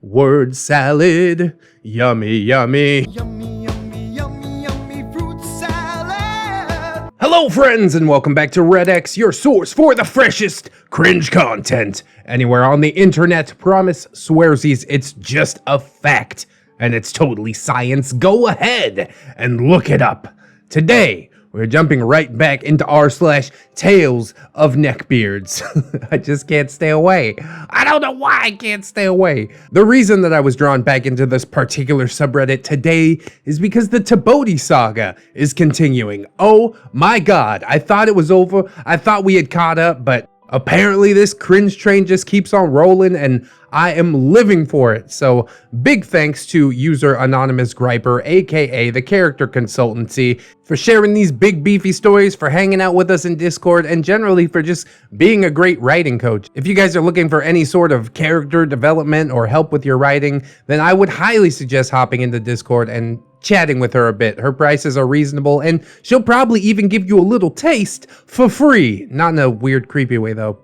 Word salad, yummy, yummy. Yummy, yummy, yummy, yummy fruit salad. Hello, friends, and welcome back to ReddX, your source for the freshest cringe content anywhere on the internet. Promise, swearsies, it's just a fact, and it's totally science. Go ahead and look it up. Today, we're jumping right back into r/Tales of Neckbeards. I just can't stay away. I don't know why I can't stay away. The reason that I was drawn back into this particular subreddit today is because the TBOATI saga is continuing. Oh my god, I thought it was over. I thought we had caught up, but apparently this cringe train just keeps on rolling and I am living for it. So big thanks to user Anonymous Griper, aka the Character Consultancy, for sharing these big beefy stories, for hanging out with us in Discord, and generally for just being a great writing coach. If you guys are looking for any sort of character development or help with your writing, then I would highly suggest hopping into Discord and chatting with her a bit. Her prices are reasonable, and she'll probably even give you a little taste for free. Not in a weird, creepy way, though.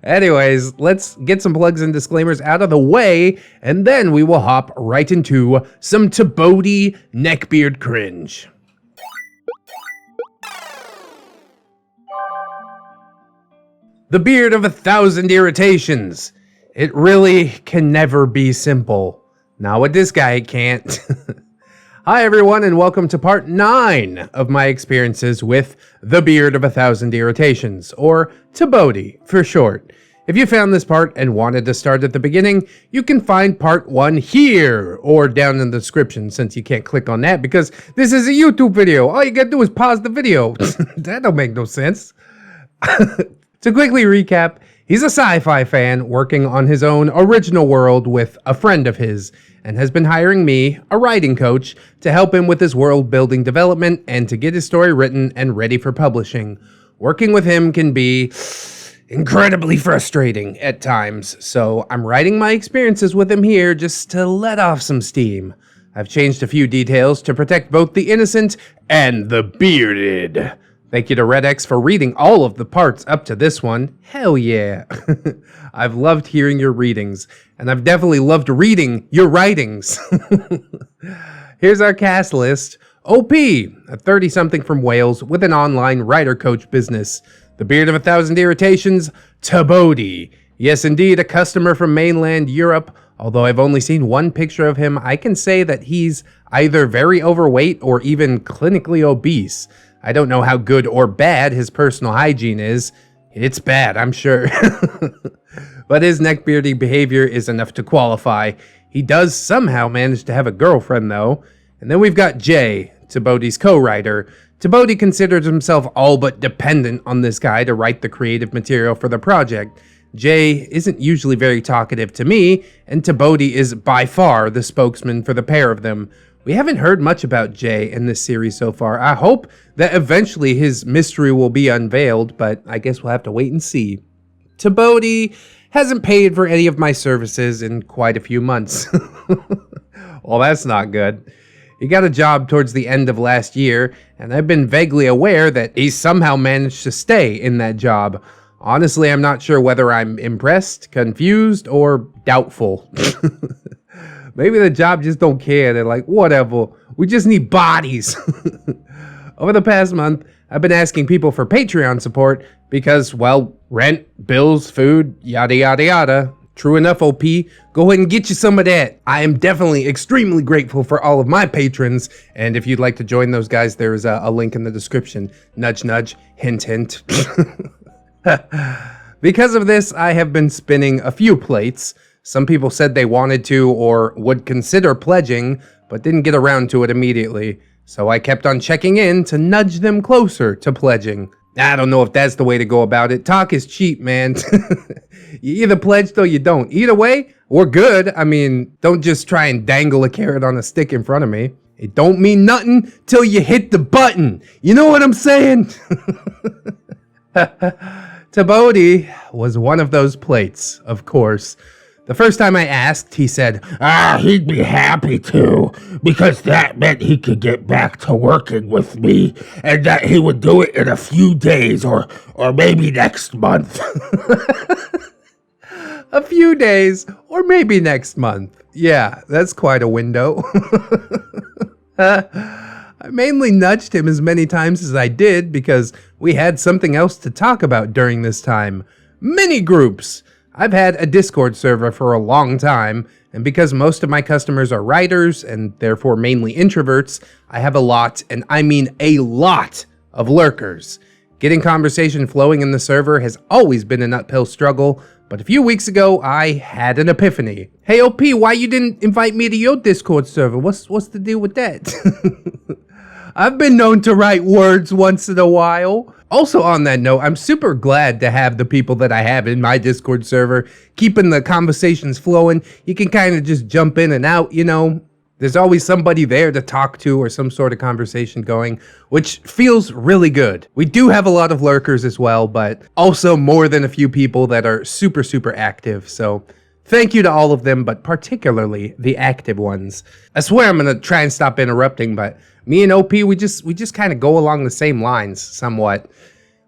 Anyways, let's get some plugs and disclaimers out of the way, and then we will hop right into some TBOATI neckbeard cringe. The beard of 1,000 irritations. It really can never be simple. Not with this guy, it can't. Hi everyone, and welcome to part 9 of my experiences with the beard of 1,000 irritations, or TBOATI for short. If you found this part and wanted to start at the beginning, you can find part 1 here, or down in the description, since you can't click on that because this is a YouTube video. All you gotta do is pause the video. That don't make no sense. To quickly recap, he's a sci-fi fan working on his own original world with a friend of his, and has been hiring me, a writing coach, to help him with his world-building development and to get his story written and ready for publishing. Working with him can be incredibly frustrating at times, so I'm writing my experiences with him here just to let off some steam. I've changed a few details to protect both the innocent and the bearded. Thank you to ReddX for reading all of the parts up to this one. Hell yeah. I've loved hearing your readings, and I've definitely loved reading your writings. Here's our cast list. OP, a 30-something from Wales with an online writer-coach business. The beard of 1,000 irritations, TBOATI. Yes, indeed, a customer from mainland Europe. Although I've only seen one picture of him, I can say that he's either very overweight or even clinically obese. I don't know how good or bad his personal hygiene is. It's bad, I'm sure. But his neckbeardy behavior is enough to qualify. He does somehow manage to have a girlfriend, though. And then we've got Jay, TBOATI's co-writer. TBOATI considers himself all but dependent on this guy to write the creative material for the project. Jay isn't usually very talkative to me, and TBOATI is by far the spokesman for the pair of them. We haven't heard much about Jay in this series so far. I hope that eventually his mystery will be unveiled, but I guess we'll have to wait and see. TBOATI hasn't paid for any of my services in quite a few months. Well, that's not good. He got a job towards the end of last year, and I've been vaguely aware that he somehow managed to stay in that job. Honestly, I'm not sure whether I'm impressed, confused, or doubtful. Maybe the job just don't care. They're like, whatever, we just need bodies. Over the past month, I've been asking people for Patreon support because, well, rent, bills, food, yada yada yada. True enough, OP, go ahead and get you some of that. I am definitely extremely grateful for all of my patrons, and if you'd like to join those guys, there is a link in the description. Nudge nudge, hint hint. Because of this, I have been spinning a few plates. Some people said they wanted to or would consider pledging, but didn't get around to it immediately. So I kept on checking in to nudge them closer to pledging. I don't know if that's the way to go about it. Talk is cheap, man. You either pledged or you don't. Either way, we're good. I mean, don't just try and dangle a carrot on a stick in front of me. It don't mean nothing till you hit the button. You know what I'm saying? TBOATI was one of those plates, of course. The first time I asked, he said, he'd be happy to, because that meant he could get back to working with me, and that he would do it in a few days, or maybe next month. a few days, or maybe next month. Yeah, that's quite a window. I mainly nudged him as many times as I did because we had something else to talk about during this time. Mini groups. I've had a Discord server for a long time, and because most of my customers are writers and therefore mainly introverts, I have a lot, and I mean a lot, of lurkers. Getting conversation flowing in the server has always been an uphill struggle, but a few weeks ago, I had an epiphany. Hey OP, why you didn't invite me to your Discord server? What's the deal with that? I've been known to write words once in a while. Also on that note, I'm super glad to have the people that I have in my Discord server, keeping the conversations flowing. You can kind of just jump in and out, you know. There's always somebody there to talk to or some sort of conversation going, which feels really good. We do have a lot of lurkers as well, but also more than a few people that are super, super active. So thank you to all of them, but particularly the active ones. I swear I'm going to try and stop interrupting, but me and OP, we just kind of go along the same lines somewhat.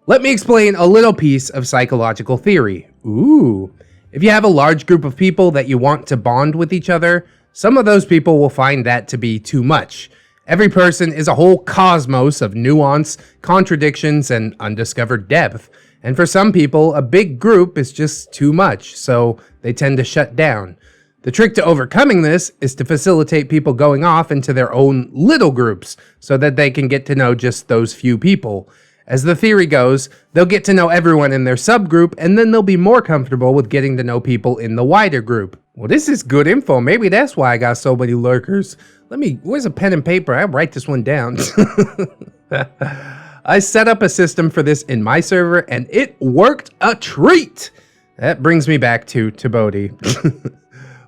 Let me explain a little piece of psychological theory. Ooh. If you have a large group of people that you want to bond with each other, some of those people will find that to be too much. Every person is a whole cosmos of nuance, contradictions, and undiscovered depth. And for some people, a big group is just too much, so they tend to shut down. The trick to overcoming this is to facilitate people going off into their own little groups so that they can get to know just those few people. As the theory goes, they'll get to know everyone in their subgroup, and then they'll be more comfortable with getting to know people in the wider group. Well, this is good info. Maybe that's why I got so many lurkers. Where's a pen and paper? I'll write this one down. I set up a system for this in my server, and it worked a treat. That brings me back to TBOATI.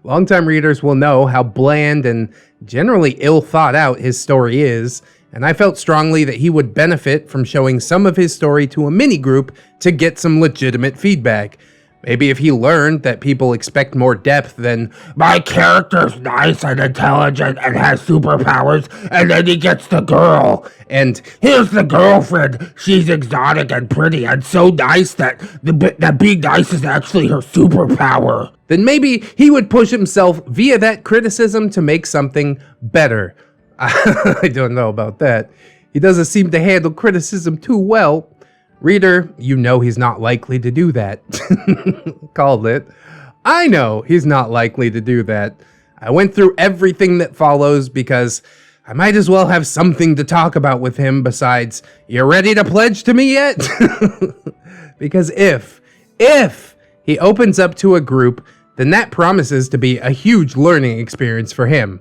Longtime readers will know how bland and generally ill thought out his story is, and I felt strongly that he would benefit from showing some of his story to a mini group to get some legitimate feedback. Maybe if he learned that people expect more depth than, my character's nice and intelligent and has superpowers, and then he gets the girl. and Here's the girlfriend. She's exotic and pretty and so nice that being nice is actually her superpower. then maybe he would push himself via that criticism to make something better. I don't know about that. He doesn't seem to handle criticism too well. Reader, you know he's not likely to do that. Called it. I know he's not likely to do that. I went through everything that follows because I might as well have something to talk about with him besides, you ready to pledge to me yet? Because if he opens up to a group, then that promises to be a huge learning experience for him.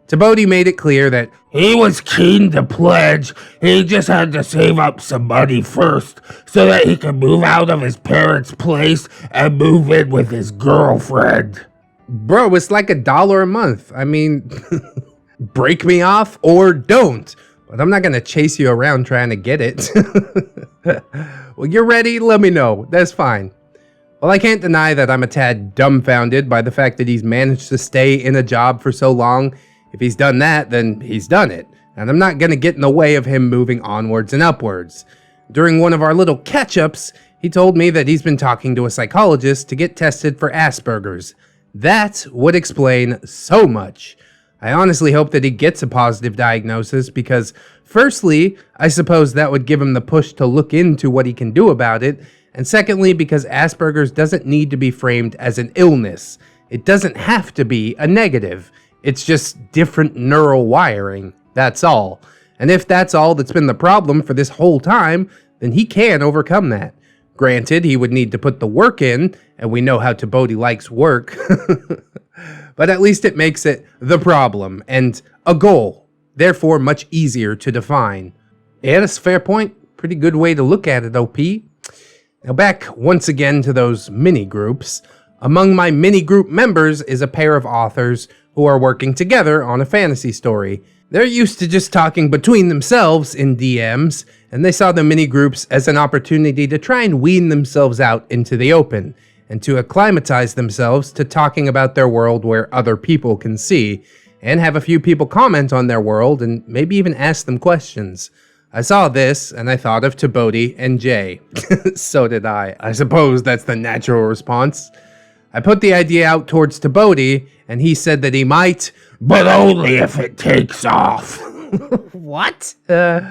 TBOATI made it clear that he was keen to pledge. He just had to save up some money first so that he could move out of his parents' place and move in with his girlfriend. bro, it's like $1 a month. I mean, break me off or don't. But I'm not going to chase you around trying to get it. Well, you're ready? Let me know. That's fine. Well, I can't deny that I'm a tad dumbfounded by the fact that he's managed to stay in a job for so long. If he's done that, then he's done it. And I'm not going to get in the way of him moving onwards and upwards. During one of our little catch-ups, he told me that he's been talking to a psychologist to get tested for Asperger's. That would explain so much. I honestly hope that he gets a positive diagnosis because, firstly, I suppose that would give him the push to look into what he can do about it, and secondly, because Asperger's doesn't need to be framed as an illness. It doesn't have to be a negative. It's just different neural wiring, that's all. And if that's all that's been the problem for this whole time, then he can overcome that. Granted, he would need to put the work in, and we know how TBOATI likes work. But at least it makes it the problem, and a goal, therefore much easier to define. Yeah, that's a fair point. Pretty good way to look at it, OP. Now back once again to those mini-groups. Among my mini-group members is a pair of authors who are working together on a fantasy story. They're used to just talking between themselves in DMs, and they saw the mini-groups as an opportunity to try and wean themselves out into the open, and to acclimatize themselves to talking about their world where other people can see, and have a few people comment on their world and maybe even ask them questions. I saw this, and I thought of TBOATI and Jay. So did I. I suppose that's the natural response. I put the idea out towards TBOATI, and he said that he might, but only if it takes off. What? In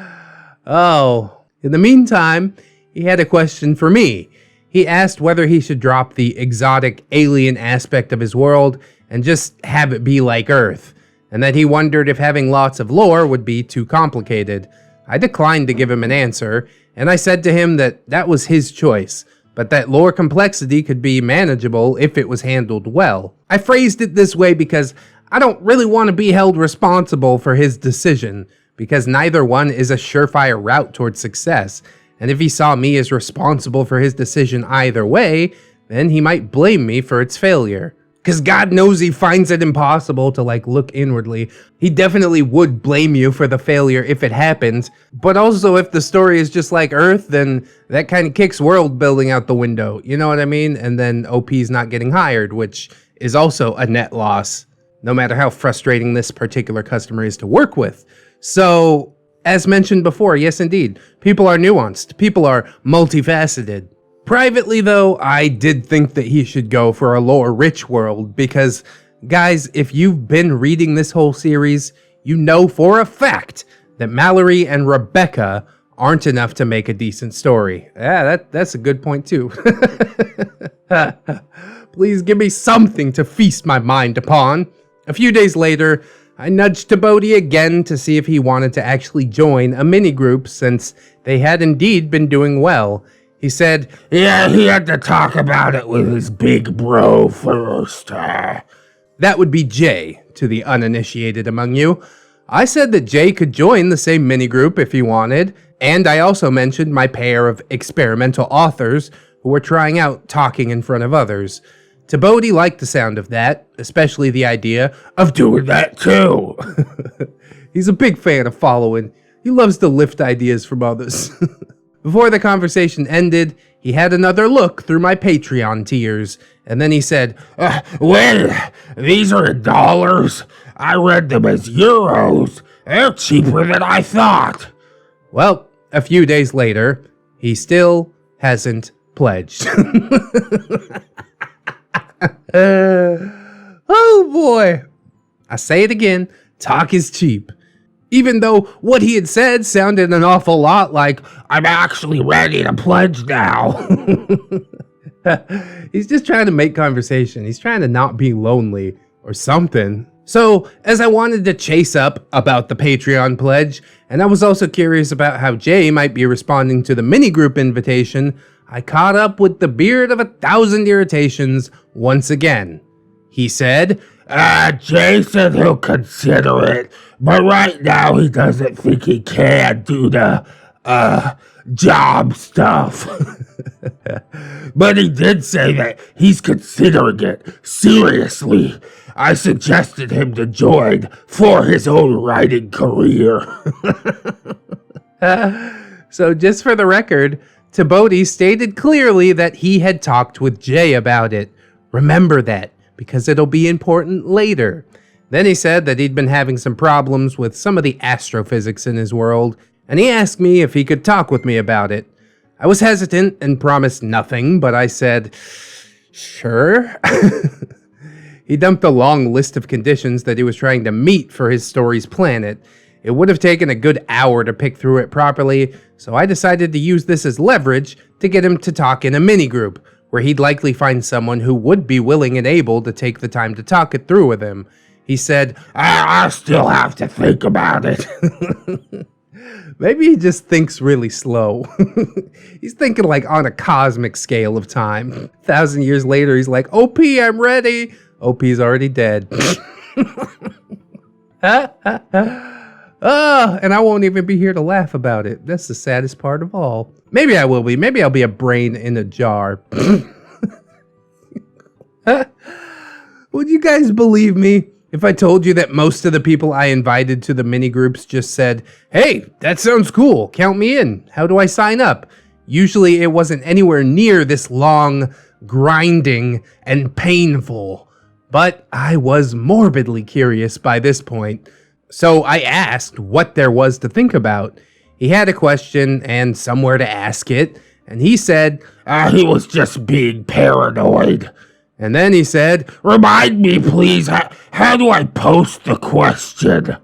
the meantime, he had a question for me. He asked whether he should drop the exotic alien aspect of his world and just have it be like Earth, and that he wondered if having lots of lore would be too complicated. I declined to give him an answer, and I said to him that that was his choice, but that lore complexity could be manageable if it was handled well. I phrased it this way because I don't really want to be held responsible for his decision, because neither one is a surefire route towards success, and if he saw me as responsible for his decision either way, then he might blame me for its failure. Because God knows he finds it impossible to look inwardly. He definitely would blame you for the failure if it happens, but also if the story is just like Earth, then that kind of kicks world building out the window, you know what I mean? And then OP's not getting hired, which is also a net loss, no matter how frustrating this particular customer is to work with. So, as mentioned before, yes indeed, people are nuanced, people are multifaceted. Privately though, I did think that he should go for a lore-rich world because, guys, if you've been reading this whole series, you know for a fact that Mallory and Rebecca aren't enough to make a decent story. Yeah, that's a good point too. Please give me something to feast my mind upon. A few days later, I nudged TBOATI again to see if he wanted to actually join a mini-group since they had indeed been doing well. He said, yeah, he had to talk about it with his big bro first. That would be Jay, to the uninitiated among you. I said that Jay could join the same mini-group if he wanted, and I also mentioned my pair of experimental authors who were trying out talking in front of others. TBOATI liked the sound of that, especially the idea of doing that too. He's a big fan of following. He loves to lift ideas from others. Before the conversation ended, he had another look through my Patreon tiers, and then he said, wait, these are in dollars? I read them as euros. They're cheaper than I thought. Well, a few days later, he still hasn't pledged. Oh boy. I say it again, talk is cheap. Even though what he had said sounded an awful lot like, I'm actually ready to pledge now. He's just trying to make conversation. He's trying to not be lonely or something. So, as I wanted to chase up about the Patreon pledge, and I was also curious about how Jay might be responding to the mini-group invitation, I caught up with the beard of 1,000 irritations once again. He said, Jay said he'll consider it, but right now he doesn't think he can do the, job stuff. But he did say that he's considering it seriously. I suggested him to join for his own writing career. So just for the record, TBOATI stated clearly that he had talked with Jay about it. Remember that, because it'll be important later. Then he said that he'd been having some problems with some of the astrophysics in his world, and he asked me if he could talk with me about it. I was hesitant and promised nothing, but I said, sure. He dumped a long list of conditions that he was trying to meet for his story's planet. It would have taken a good hour to pick through it properly, so I decided to use this as leverage to get him to talk in a mini-group, where he'd likely find someone who would be willing and able to take the time to talk it through with him. He said, I still have to think about it. Maybe he just thinks really slow. He's thinking on a cosmic scale of time. 1,000 years later, he's like, OP, I'm ready. OP's already dead. And I won't even be here to laugh about it. That's the saddest part of all. Maybe I will be. Maybe I'll be a brain in a jar. Would you guys believe me if I told you that most of the people I invited to the mini groups just said, hey, that sounds cool, count me in, how do I sign up? Usually it wasn't anywhere near this long, grinding, and painful. But I was morbidly curious by this point, so I asked what there was to think about. He had a question and somewhere to ask it, and he said, he was just being paranoid. And then he said, "Remind me, please, how do I post the question?"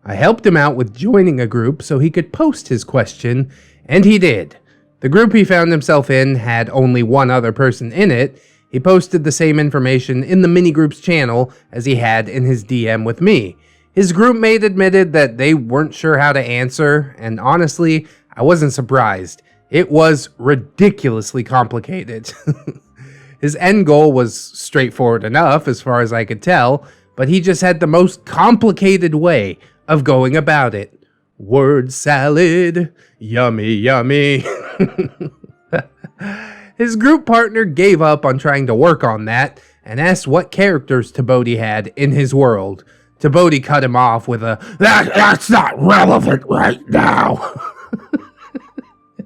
I helped him out with joining a group so he could post his question, and he did. The group he found himself in had only one other person in it. He posted the same information in the mini-group's channel as he had in his DM with me. His group mate admitted that they weren't sure how to answer, and honestly, I wasn't surprised. It was ridiculously complicated. His end goal was straightforward enough as far as I could tell, but he just had the most complicated way of going about it. Word salad, yummy, yummy. His group partner gave up on trying to work on that and asked what characters TBOATI had in his world. TBOATI cut him off with a, That's not relevant right now."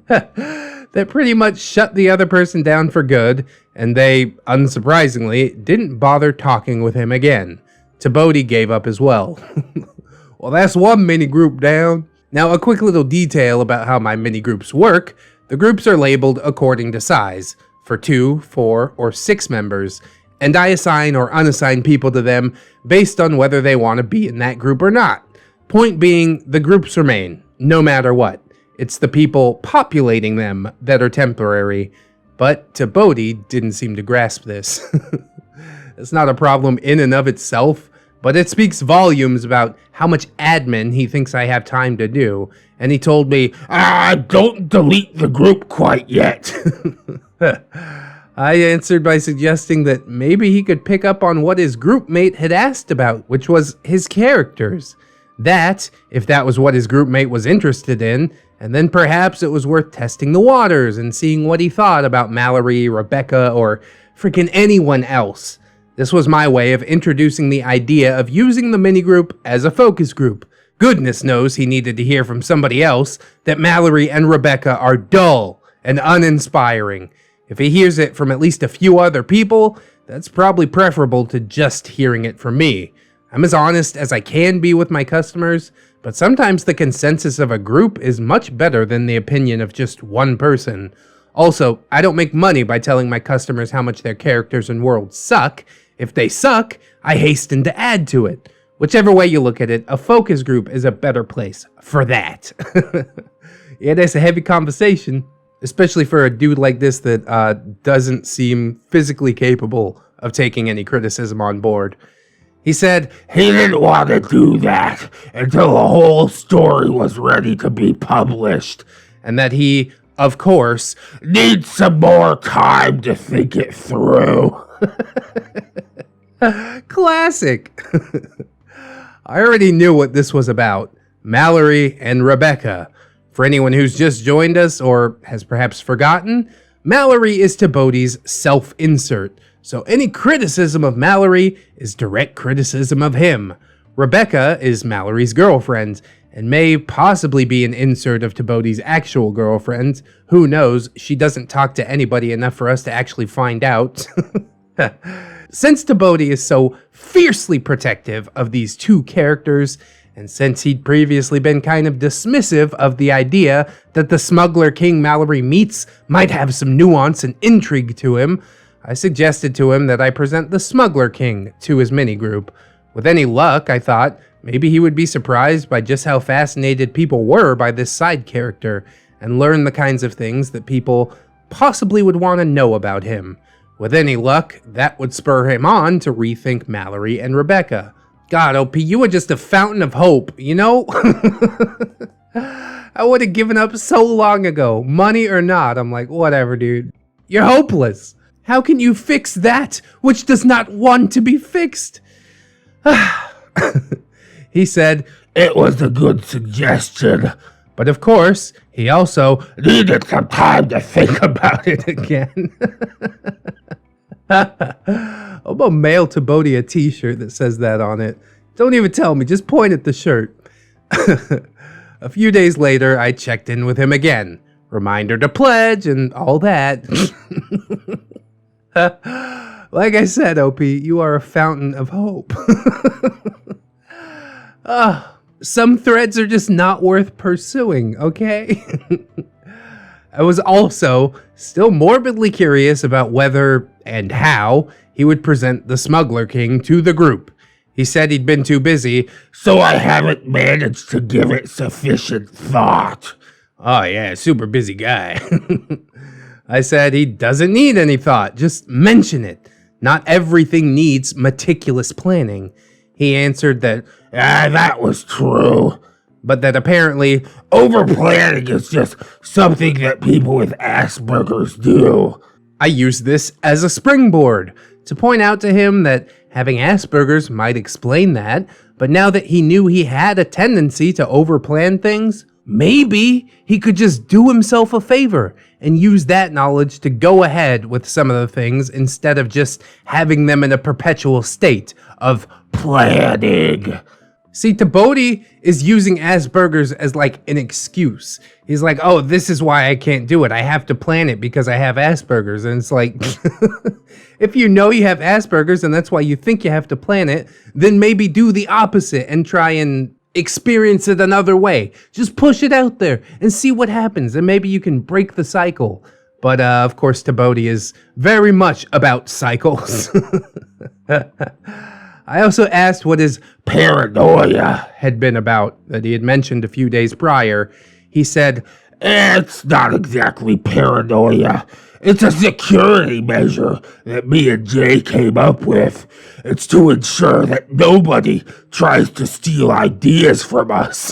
that pretty much shut the other person down for good, and they, unsurprisingly, didn't bother talking with him again. TBOATI gave up as well. Well, that's one mini-group down. Now, a quick little detail about how my mini-groups work. The groups are labeled according to size, for 2, 4, or 6 members, and I assign or unassign people to them based on whether they want to be in that group or not. Point being, the groups remain, no matter what. It's the people populating them that are temporary, but TBOATI didn't seem to grasp this. It's not a problem in and of itself, but it speaks volumes about how much admin he thinks I have time to do, and he told me, Don't delete the group quite yet." I answered by suggesting that maybe he could pick up on what his group mate had asked about, which was his characters. That, if that was what his group mate was interested in, and then perhaps it was worth testing the waters and seeing what he thought about Mallory, Rebecca, or freaking anyone else. This was my way of introducing the idea of using the minigroup as a focus group. Goodness knows he needed to hear from somebody else that Mallory and Rebecca are dull and uninspiring. If he hears it from at least a few other people, that's probably preferable to just hearing it from me. I'm as honest as I can be with my customers, but sometimes the consensus of a group is much better than the opinion of just one person. Also, I don't make money by telling my customers how much their characters and worlds suck. If they suck, I hasten to add to it. Whichever way you look at it, a focus group is a better place for that. Yeah, that's a heavy conversation, especially for a dude like this that doesn't seem physically capable of taking any criticism on board. He said he didn't want to do that until the whole story was ready to be published, and that he, of course, needs some more time to think it through. Classic. I already knew what this was about. Mallory and Rebecca. For anyone who's just joined us or has perhaps forgotten, Mallory is TBOATI's self-insert, so any criticism of Mallory is direct criticism of him. Rebecca is Mallory's girlfriend, and may possibly be an insert of TBOATI's actual girlfriend. Who knows, she doesn't talk to anybody enough for us to actually find out. Since TBOATI is so fiercely protective of these two characters, and since he'd previously been kind of dismissive of the idea that the smuggler king Mallory meets might have some nuance and intrigue to him, I suggested to him that I present the smuggler king to his minigroup. With any luck, I thought, maybe he would be surprised by just how fascinated people were by this side character, and learn the kinds of things that people possibly would want to know about him. With any luck, that would spur him on to rethink Mallory and Rebecca. God, OP, you were just a fountain of hope, you know? I would have given up so long ago, money or not. I'm like, whatever, dude. You're hopeless. How can you fix that which does not want to be fixed? He said, it was a good suggestion. But of course, he also needed some time to think about it again. I'm gonna mail TBOATI a t-shirt that says that on it. Don't even tell me, just point at the shirt. A few days later, I checked in with him again. Reminder to pledge and all that. Like I said, OP, you are a fountain of hope. Some threads are just not worth pursuing, okay? I was also still morbidly curious about whether and how he would present the Smuggler King to the group. He said he'd been too busy, so I haven't managed to give it sufficient thought. Oh yeah, super busy guy. I said he doesn't need any thought, just mention it. Not everything needs meticulous planning. He answered that, that was true. But that apparently over-planning is just something that people with Asperger's do. I used this as a springboard to point out to him that having Asperger's might explain that, but now that he knew he had a tendency to overplan things, maybe he could just do himself a favor and use that knowledge to go ahead with some of the things instead of just having them in a perpetual state of planning. See, TBOATI is using Asperger's as like an excuse. He's like, oh, this is why I can't do it. I have to plan it because I have Asperger's. And it's like, if you know you have Asperger's and that's why you think you have to plan it, then maybe do the opposite and try and experience it another way. Just push it out there and see what happens. And maybe you can break the cycle. But of course, TBOATI is very much about cycles. I also asked what his paranoia had been about that he had mentioned a few days prior. He said, it's not exactly paranoia. It's a security measure that me and Jay came up with. It's to ensure that nobody tries to steal ideas from us.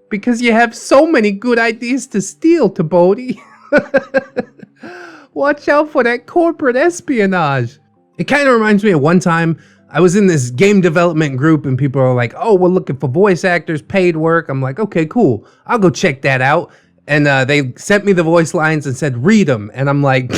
Because you have so many good ideas to steal, TBOATI. Watch out for that corporate espionage. It kind of reminds me of one time I was in this game development group and people are like, oh, we're looking for voice actors, paid work. I'm like, okay, cool. I'll go check that out. And they sent me the voice lines and said, read them. And I'm like,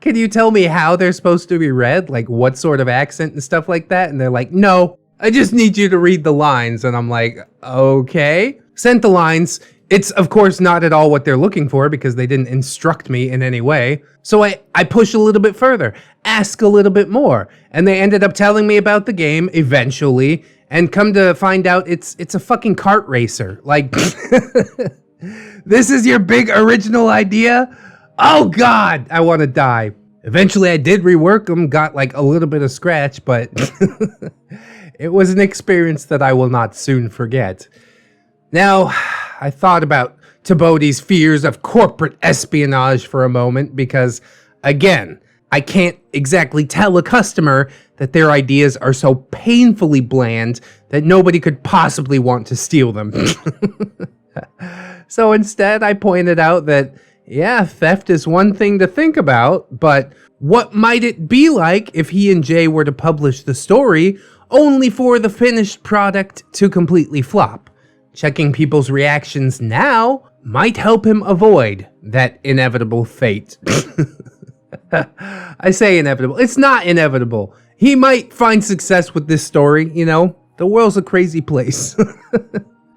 can you tell me how they're supposed to be read? Like what sort of accent and stuff like that? And they're like, no, I just need you to read the lines. And I'm like, okay. Sent the lines. It's, of course, not at all what they're looking for because they didn't instruct me in any way. So I push a little bit further, ask a little bit more. And they ended up telling me about the game eventually. And come to find out, it's a fucking kart racer. Like, this is your big original idea? Oh, God, I want to die. Eventually, I did rework them, got like a little bit of scratch, but it was an experience that I will not soon forget. Now, I thought about TBOATI's fears of corporate espionage for a moment because, again, I can't exactly tell a customer that their ideas are so painfully bland that nobody could possibly want to steal them. So instead, I pointed out that, yeah, theft is one thing to think about, but what might it be like if he and Jay were to publish the story only for the finished product to completely flop? Checking people's reactions now might help him avoid that inevitable fate. I say inevitable. It's not inevitable. He might find success with this story, you know? The world's a crazy place.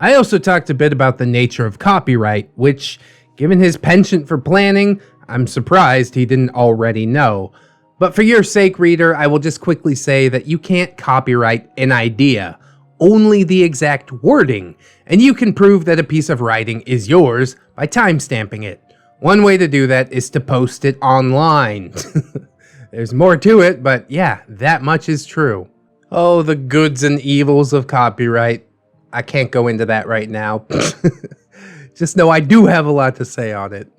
I also talked a bit about the nature of copyright, which, given his penchant for planning, I'm surprised he didn't already know. But for your sake, reader, I will just quickly say that you can't copyright an idea, only the exact wording, and you can prove that a piece of writing is yours by timestamping it. One way to do that is to post it online. There's more to it, but yeah, that much is true. Oh, the goods and evils of copyright. I can't go into that right now. Just know I do have a lot to say on it.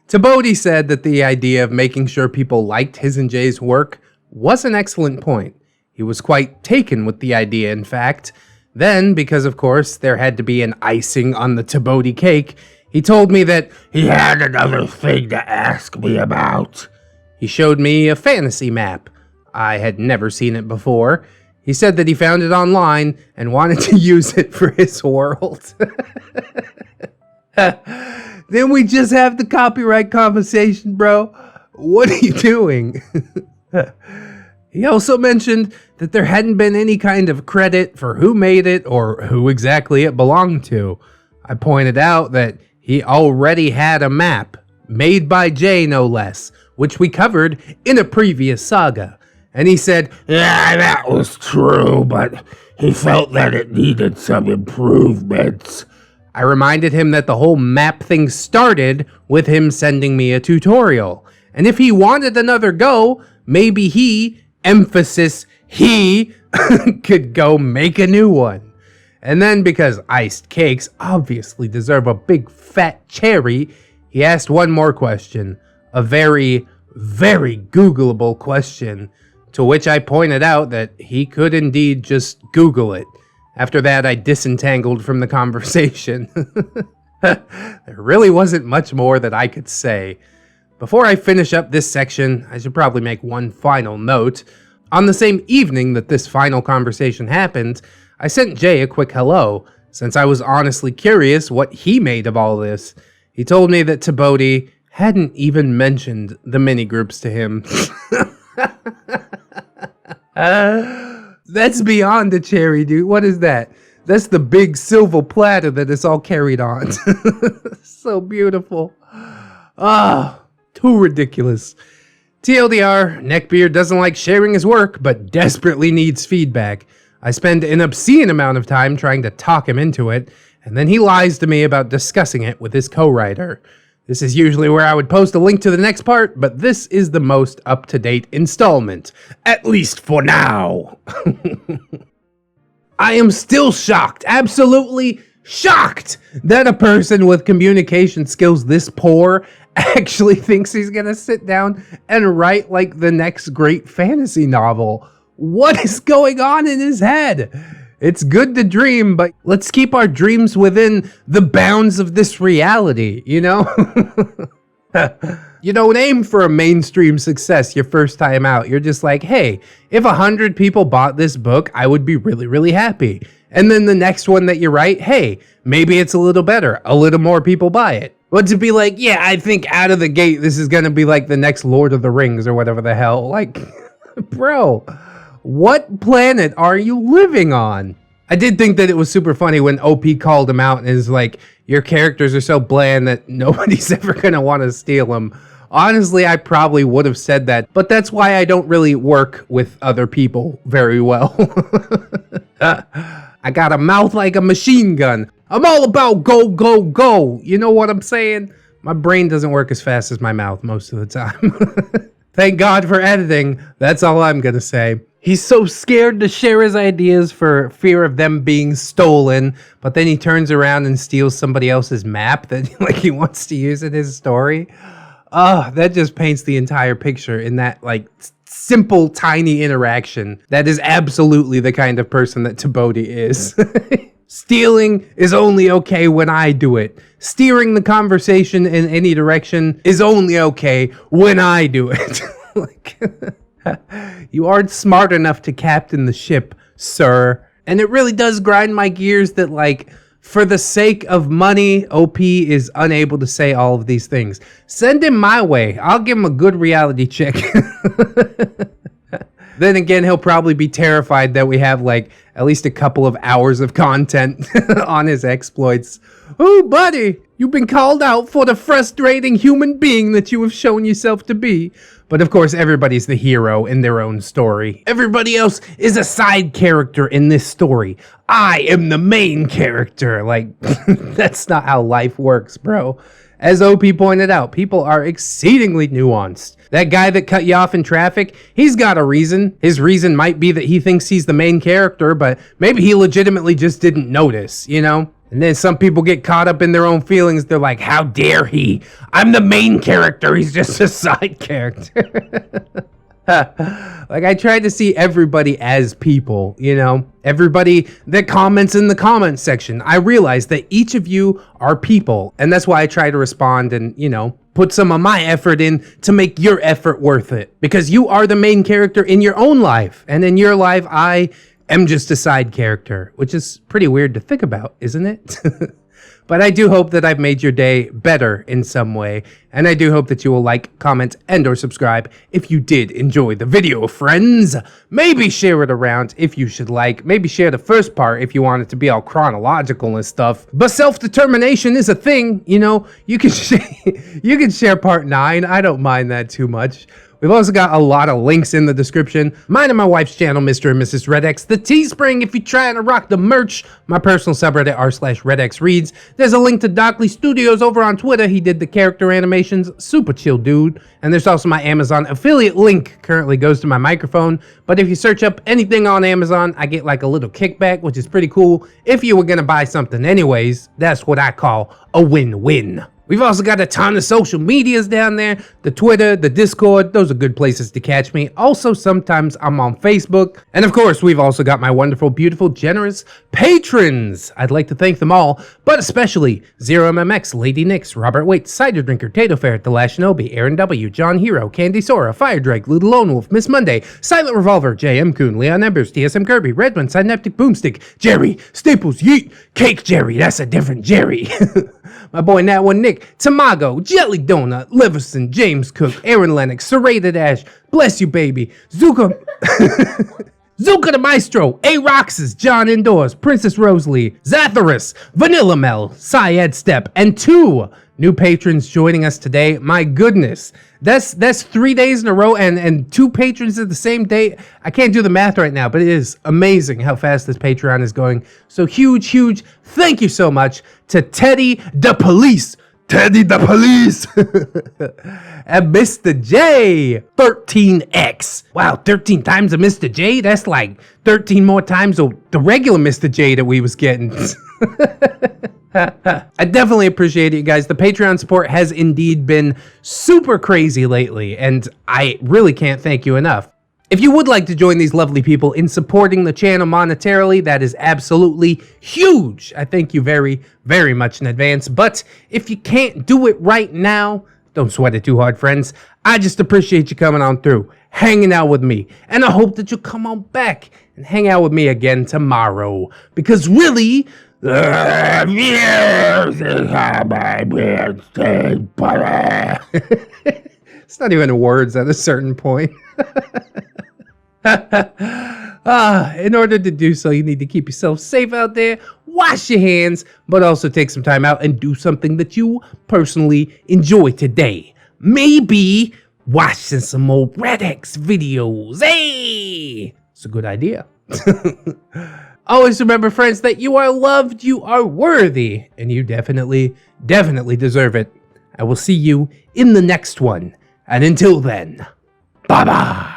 TBOATI said that the idea of making sure people liked his and Jay's work was an excellent point. He was quite taken with the idea, in fact. Then, because of course there had to be an icing on the TBOATI cake, he told me that he had another thing to ask me about. He showed me a fantasy map. I had never seen it before. He said that he found it online and wanted to use it for his world. Then we just have the copyright conversation, bro. What are you doing? He also mentioned that there hadn't been any kind of credit for who made it or who exactly it belonged to. I pointed out that he already had a map, made by Jay no less, which we covered in a previous saga. And he said, yeah, that was true, but he felt that it needed some improvements. I reminded him that the whole map thing started with him sending me a tutorial. And if he wanted another go, maybe he, emphasis he, could go make a new one. And then because iced cakes obviously deserve a big fat cherry, he asked one more question, a very, very Googleable question, to which I pointed out that he could indeed just Google it. After that, I disentangled from the conversation. There really wasn't much more that I could say. Before I finish up this section, I should probably make one final note. On the same evening that this final conversation happened, I sent Jay a quick hello, since I was honestly curious what he made of all this. He told me that TBOATI hadn't even mentioned the mini-groups to him. That's beyond a cherry, dude. What is that? That's the big silver platter that it's all carried on. So beautiful. Too ridiculous. TLDR, Neckbeard doesn't like sharing his work, but desperately needs feedback. I spend an obscene amount of time trying to talk him into it, and then he lies to me about discussing it with his co-writer. This is usually where I would post a link to the next part, but this is the most up-to-date installment. At least for now. I am still shocked, absolutely shocked, that a person with communication skills this poor actually thinks he's gonna sit down and write like the next great fantasy novel. What is going on in his head? It's good to dream, but let's keep our dreams within the bounds of this reality, you know? You don't aim for a mainstream success your first time out. You're just like, hey, if 100 people bought this book, I would be really, really happy. And then the next one that you write, hey, maybe it's a little better. A little more people buy it. But to be like, yeah, I think out of the gate, this is going to be like the next Lord of the Rings or whatever the hell. Like, bro, what planet are you living on? I did think that it was super funny when OP called him out and is like, your characters are so bland that nobody's ever going to want to steal them. Honestly, I probably would have said that, but that's why I don't really work with other people very well. I got a mouth like a machine gun. I'm all about go, go, go. You know what I'm saying? My brain doesn't work as fast as my mouth most of the time. Thank God for editing. That's all I'm going to say. He's so scared to share his ideas for fear of them being stolen, but then he turns around and steals somebody else's map that like he wants to use in his story. That just paints the entire picture in that like simple, tiny interaction. That is absolutely the kind of person that TBOATI is. Stealing is only okay when I do it. Steering the conversation in any direction is only okay when I do it. Like, you aren't smart enough to captain the ship, sir. And it really does grind my gears that, like, for the sake of money, OP is unable to say all of these things. Send him my way. I'll give him a good reality check. Then again, he'll probably be terrified that we have, like, at least a couple of hours of content on his exploits. Oh, buddy, you've been called out for the frustrating human being that you have shown yourself to be. But of course, everybody's the hero in their own story. Everybody else is a side character in this story. I am the main character. Like, that's not how life works, bro. As OP pointed out, people are exceedingly nuanced. That guy that cut you off in traffic, he's got a reason. His reason might be that he thinks he's the main character, but maybe he legitimately just didn't notice, you know? And then some people get caught up in their own feelings. They're like, how dare he? I'm the main character. He's just a side character. Like, I try to see everybody as people, you know? Everybody that comments in the comment section. I realize that each of you are people. And that's why I try to respond and, you know, put some of my effort in to make your effort worth it. Because you are the main character in your own life. And in your life, I am just a side character, which is pretty weird to think about, isn't it? But I do hope that I've made your day better in some way, and I do hope that you will like, comment, and or subscribe if you did enjoy the video, friends. Maybe share it around if you should like. Maybe share the first part if you want it to be all chronological and stuff. But self-determination is a thing, you know? You can share part 9. I don't mind that too much. We've also got a lot of links in the description. Mine and my wife's channel, Mr. and Mrs. ReddX. The Teespring if you're trying to rock the merch. My personal subreddit, r/ReddXReads. There's a link to Dockley Studios over on Twitter. He did the character animations. Super chill dude. And there's also my Amazon affiliate link. Currently goes to my microphone. But if you search up anything on Amazon, I get like a little kickback, which is pretty cool. If you were going to buy something anyways, that's what I call a win-win. We've also got a ton of social medias down there. The Twitter, the Discord, those are good places to catch me. Also, sometimes I'm on Facebook. And of course, we've also got my wonderful, beautiful, generous patrons. I'd like to thank them all, but especially ZeroMMX, Lady Nix, Robert Waite, Cider Drinker, Tato Ferret, The Last Shinobi, Aaron W, John Hero, Candy Sora, Fire Drake, Little Lone Wolf, Miss Monday, Silent Revolver, JM Coon, Leon Embers, TSM Kirby, Redmond, Synaptic Boomstick, Jerry, Staples, Yeet, Cake Jerry, that's a different Jerry. My boy Nat One Nick, Tamago, Jelly Donut, Liverson, James Cook, Aaron Lennox, Serrated Ash, Bless You Baby, Zuka, Zuka the Maestro, A Roxas, John Indoors, Princess Rosalie, Zatharus, Vanilla Mel, Syed Step, and 2 new patrons joining us today. My goodness, that's 3 days in a row and 2 patrons at the same day. I can't do the math right now, but it is amazing how fast this Patreon is going. So huge thank you so much to Teddy the Police. Teddy the Police. And Mr. J 13X. Wow, 13 times a Mr. J? That's like 13 more times the regular Mr. J that we was getting. I definitely appreciate it, you guys. The Patreon support has indeed been super crazy lately, and I really can't thank you enough. If you would like to join these lovely people in supporting the channel monetarily, that is absolutely huge. I thank you very, very much in advance. But if you can't do it right now, don't sweat it too hard, friends. I just appreciate you coming on through, hanging out with me, and I hope that you'll come on back and hang out with me again tomorrow. Because really, it's not even words at a certain point. In order to do so, you need to keep yourself safe out there, wash your hands, but also take some time out and do something that you personally enjoy today. Maybe watching some old ReddX videos. Hey, it's a good idea. Always remember, friends, that you are loved, you are worthy, and you definitely deserve it. I will see you in the next one. And until then, bye-bye.